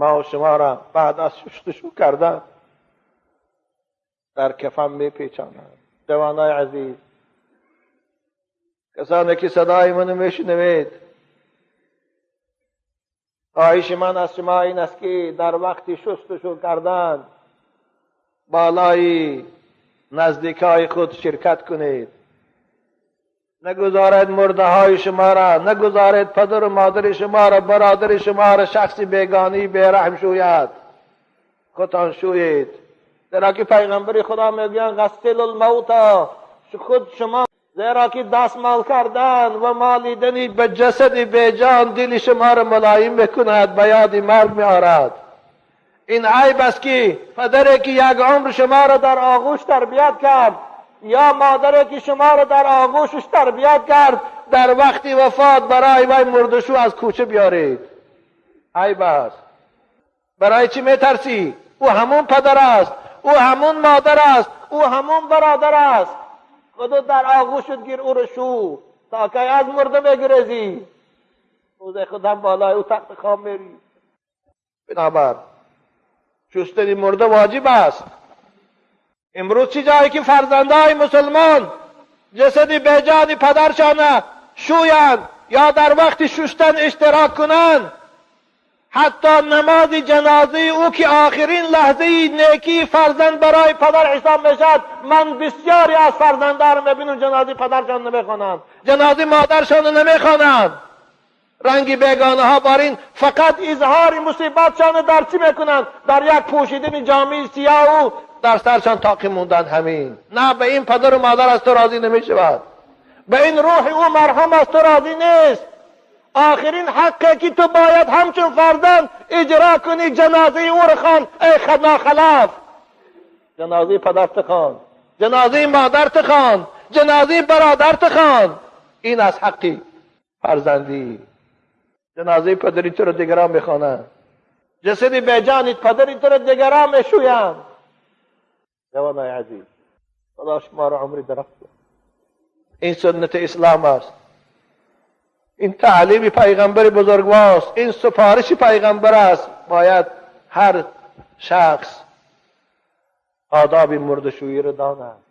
ما و شما را بعد از شستشو کردن در کفن میپیچانند. جوانای عزیز، کسانی که صدای منو میشنوید، خواهش من از شما این است که در وقت شستشو کردن بالای نزدیکای خود شرکت کنید. نگذارید مرده های شما را، نگذارید پدر و مادر شما را، برادر شما را شخصی بیگانی بیرحم شوید. خودتان شوید، زیرا که پیغمبر خدا میگویند غسل الموت، خود شما، زیرا که دستمال کردن و مالیدنی به جسد بیجان دل شما را ملایم میکند، به یاد مرگ میآرد. این عیب است که پدری که یک عمر شما را در آغوش تربیت کرد یا مادری که شما را در آغوشش تربیت کرد، در وقت وفات برای وی مردشو از کوچه بیارید. عیب است. برای چی میترسی؟ او همون پدر است، او همون مادر است، او همون برادر است. خودت در آغوشت گیر او رو شو تا که از مرده بگریزی. روز خودم بالای او تخت خواب میری. بنابر شستن مرده واجب است. امروز چی جایی که فرزندای مسلمان جسد بیجان پدرشان شویند یا در وقت شستن اشتراک کنند، حتی نماز جنازه او که آخرین لحظه نیکی فرزند برای پدر حساب میشد، من بسیاری از فرزندان رو میبینم جنازه پدرشان نمیخوانند، جنازه مادرشان نمیخوانند. رنگ بیگانه ها بارین فقط اظهار مصیبتشان در چی میکنند؟ در یک پوشیدن جامعه سیاه و در سرشان تاقی موندن. همین نه، به این پدر و مادر از تو راضی نمیشود، به این روح او مرحوم از تو راضی نیست. آخرین حقی که تو باید همچون فرزند اجرا کنی، جنازه او رو خوان. ای ناخلاف، جنازه پدر خوان، جنازه مادر خوان، جنازه برادر خوان. این از حقی فرزندی. جنازه پدری تو رو دیگران میخوانند، جسد بیجانت پدری تو رو دیگران میشویند. جوانای عزیز، خدا شما را عمری درخت. این سنت اسلام است، این تعلیم پیغمبر بزرگوارست، این سفارش پیغمبر است. باید هر شخص آداب مردشویی را داند.